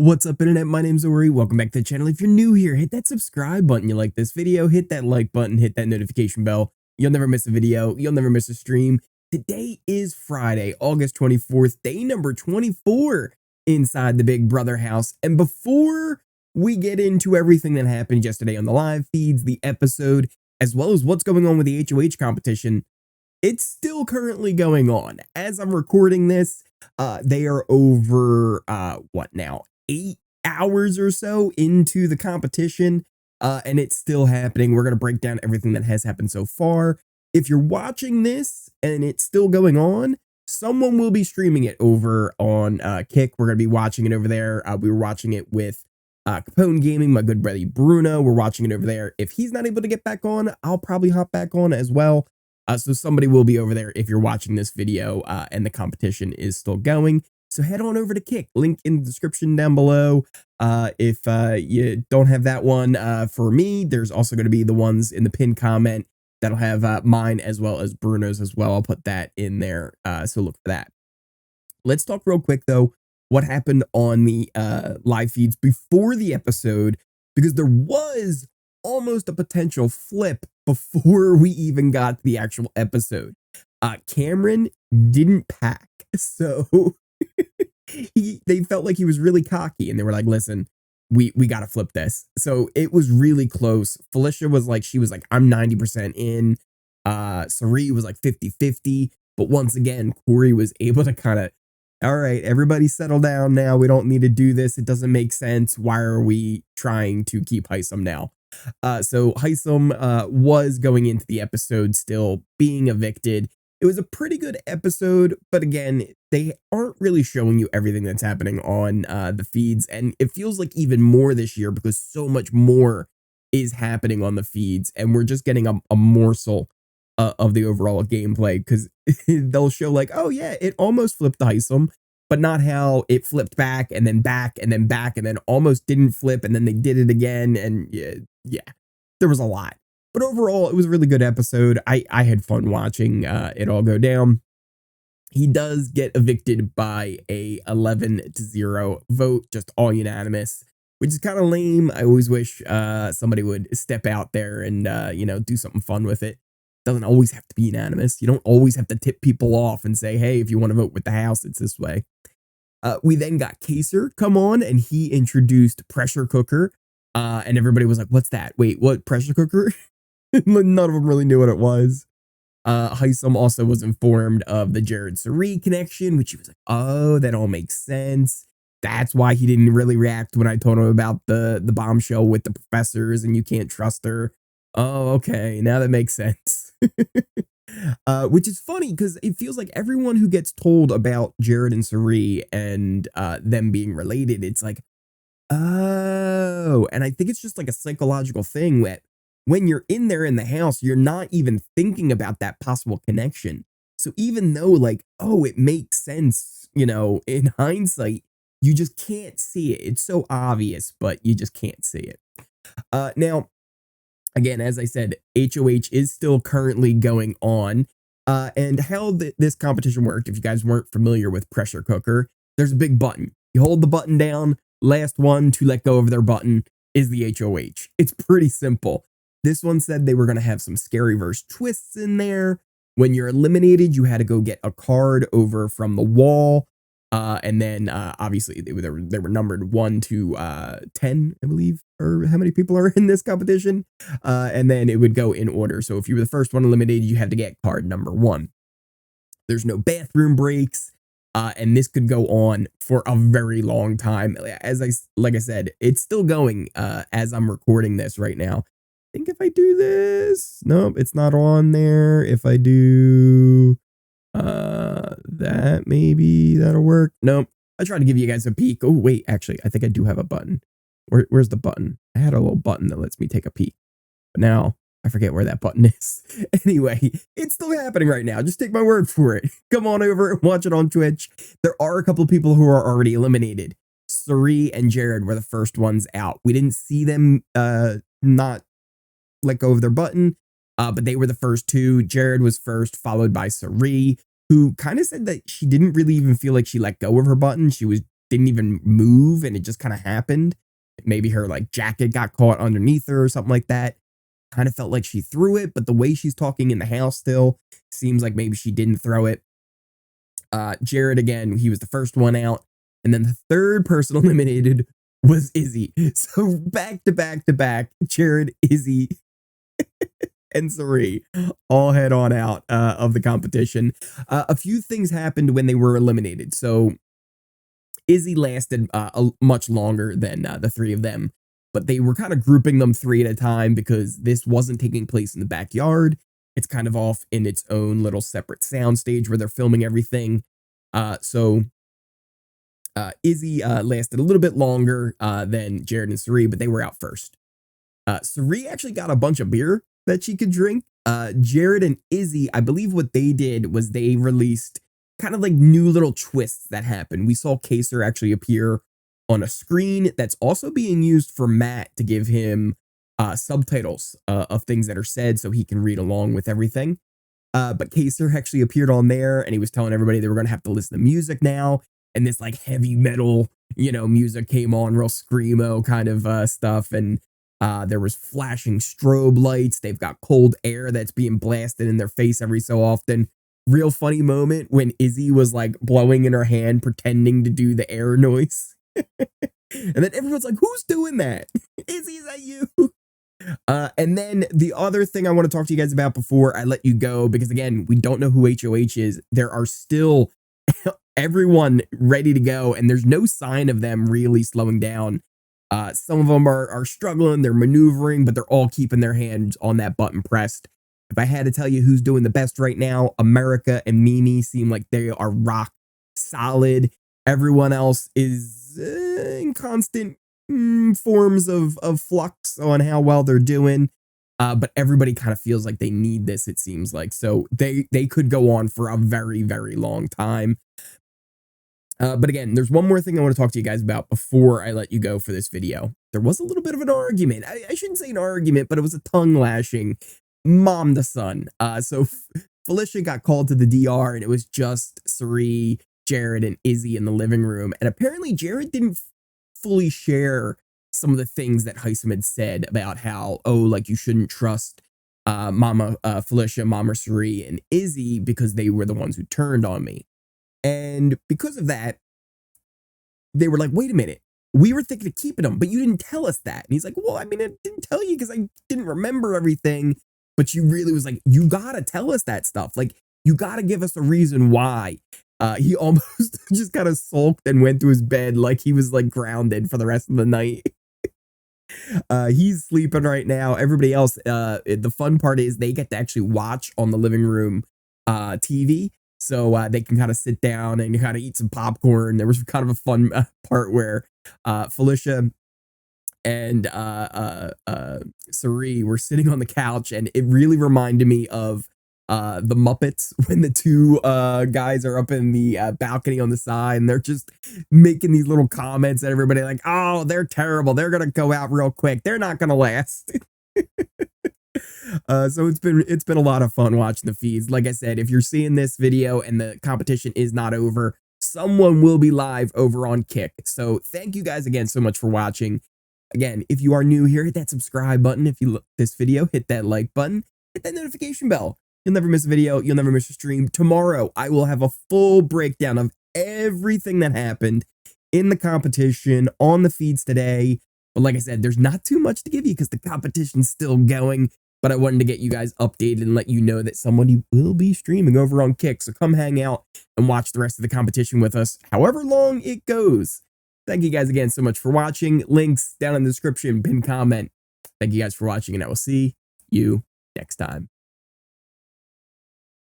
What's up, internet? My name's Ori. Welcome back to the channel. If you're new here, hit that subscribe button. You like this video, hit that like button, hit that notification bell. You'll never miss a video. You'll never miss a stream. Today is Friday, August 24th, day number 24 inside the Big Brother house. And before we get into everything that happened yesterday on the live feeds, the episode, as well as what's going on with the HOH competition, it's still currently going on. As I'm recording this, they are over, what now? 8 hours or so into the competition, and it's still happening. We're going to break down everything that has happened so far. If you're watching this and it's still going on, someone will be streaming it over on Kick. We're going to be watching it over there. We were watching it with Capone Gaming, my good buddy Bruno. We're watching it over there. If he's not able to get back on, I'll probably hop back on as well. So somebody will be over there if you're watching this video and the competition is still going. So head on over to Kick, link in the description down below. If you don't have that one for me, there's also going to be the ones in the pinned comment that'll have mine as well as Bruno's as well. I'll put that in there, so look for that. Let's talk real quick, though, what happened on the live feeds before the episode, because there was almost a potential flip before we even got to the actual episode. Cameron didn't pack, so they felt like he was really cocky, and they were like, listen, we got to flip this. So it was really close. Felicia was like, I'm 90% in. Cirie was like 50-50. But once again, Cory was able to kind of, all right, everybody settle down now. We don't need to do this. It doesn't make sense. Why are we trying to keep Hisam now? So Hisam was going into the episode still being evicted. It was a pretty good episode, but again, they aren't really showing you everything that's happening on the feeds, and it feels like even more this year because so much more is happening on the feeds, and we're just getting a morsel of the overall gameplay, because they'll show like, oh yeah, it almost flipped the Hisam, but not how it flipped back and then back and then back and then almost didn't flip and then they did it again, and yeah, there was a lot. But overall, it was a really good episode. I had fun watching it all go down. He does get evicted by a 11-0 vote, just all unanimous, which is kind of lame. I always wish somebody would step out there and, do something fun with it. Doesn't always have to be unanimous. You don't always have to tip people off and say, hey, if you want to vote with the house, it's this way. We then got Kaser come on, and he introduced Pressure Cooker. And everybody was like, what's that? Wait, what? Pressure Cooker? None of them really knew what it was. Hisam also was informed of the Jared-Cirie connection, which he was like, oh, that all makes sense. That's why he didn't really react when I told him about the bombshell with the professors and you can't trust her. Oh, okay, now that makes sense. Which is funny because it feels like everyone who gets told about Jared and Cirie and them being related, it's like, oh, and I think it's just like a psychological thing that when you're in there in the house, you're not even thinking about that possible connection. So even though like, oh, it makes sense, in hindsight, you just can't see it. It's so obvious, but you just can't see it. Now, again, as I said, HOH is still currently going on. And how this competition worked, if you guys weren't familiar with Pressure Cooker, there's a big button. You hold the button down. Last one to let go of their button is the HOH. It's pretty simple. This one said they were going to have some scary verse twists in there. When you're eliminated, you had to go get a card over from the wall. And then obviously they were numbered 1 to 10, I believe, or how many people are in this competition. And then it would go in order. So if you were the first one eliminated, you had to get card number 1. There's no bathroom breaks. And this could go on for a very long time. Like I said, it's still going as I'm recording this right now. I think if I do this, nope, it's not on there. If I do that, maybe that'll work. Nope. I tried to give you guys a peek. Oh, wait, actually, I think I do have a button. Where's the button? I had a little button that lets me take a peek. But now I forget where that button is. Anyway, it's still happening right now. Just take my word for it. Come on over and watch it on Twitch. There are a couple of people who are already eliminated. Cirie and Jared were the first ones out. We didn't see them not let go of their button, but they were the first two. Jared was first, followed by Cirie, who kind of said that she didn't really even feel like she let go of her button. She was didn't even move and it just kind of happened. Maybe her like jacket got caught underneath her or something like that. Kind of felt like she threw it, but the way she's talking in the house still seems like maybe she didn't throw it. Jared, again, he was the first one out. And then the third person eliminated was Izzy. So back to back to back, Jared, Izzy, and Cirie all head on out of the competition. A few things happened when they were eliminated. So Izzy lasted much longer than the three of them, but they were kind of grouping them three at a time because this wasn't taking place in the backyard. It's kind of off in its own little separate soundstage where they're filming everything. So Izzy lasted a little bit longer than Jared and Cirie, but they were out first. Cirie actually got a bunch of beer that she could drink. Jared and Izzy, I believe what they did was they released kind of like new little twists that happened. We saw Kaser actually appear on a screen that's also being used for Matt to give him subtitles of things that are said so he can read along with everything. But Kaser actually appeared on there and he was telling everybody they were going to have to listen to music now. And this like heavy metal, music came on, real screamo kind of stuff. And there was flashing strobe lights. They've got cold air that's being blasted in their face every so often. Real funny moment when Izzy was like blowing in her hand, pretending to do the air noise. And then everyone's like, who's doing that? Izzy, is that you? And then the other thing I want to talk to you guys about before I let you go, because again, we don't know who HOH is. There are still everyone ready to go, and there's no sign of them really slowing down. Some of them are struggling, they're maneuvering, but they're all keeping their hands on that button pressed. If I had to tell you who's doing the best right now, America and Mimi seem like they are rock solid. Everyone else is in constant forms of flux on how well they're doing. But everybody kind of feels like they need this, it seems like. So they could go on for a very, very long time. But again, there's one more thing I want to talk to you guys about before I let you go for this video. There was a little bit of an argument. I shouldn't say an argument, but it was a tongue lashing mom to son. So Felicia got called to the DR and it was just Cirie, Jared, and Izzy in the living room. And apparently Jared didn't fully share some of the things that Hisam had said about how, like you shouldn't trust Mama Felicia, Mama Cirie, and Izzy because they were the ones who turned on me. And because of that, they were like, wait a minute, we were thinking of keeping them, but you didn't tell us that. And he's like, well, I mean, I didn't tell you because I didn't remember everything, but you really was like, you got to tell us that stuff. Like, you got to give us a reason why. He almost just kind of sulked and went to his bed like he was like grounded for the rest of the night. He's sleeping right now. Everybody else, the fun part is they get to actually watch on the living room TV. So they can kind of sit down and kind of eat some popcorn. There was kind of a fun part where Felicia and Cirie were sitting on the couch, and it really reminded me of the Muppets when the two guys are up in the balcony on the side and they're just making these little comments at everybody like, oh, they're terrible. They're going to go out real quick. They're not going to last. So it's been a lot of fun watching the feeds. Like I said, if you're seeing this video and the competition is not over, someone will be live over on Kick. So thank you guys again so much for watching. Again, if you are new here, hit that subscribe button. If you like this video, hit that like button, hit that notification bell. You'll never miss a video. You'll never miss a stream. Tomorrow, I will have a full breakdown of everything that happened in the competition on the feeds today. But like I said, there's not too much to give you because the competition's still going. But I wanted to get you guys updated and let you know that somebody will be streaming over on Kick. So come hang out and watch the rest of the competition with us, however long it goes. Thank you guys again so much for watching. Links down in the description, pinned comment. Thank you guys for watching, and I will see you next time.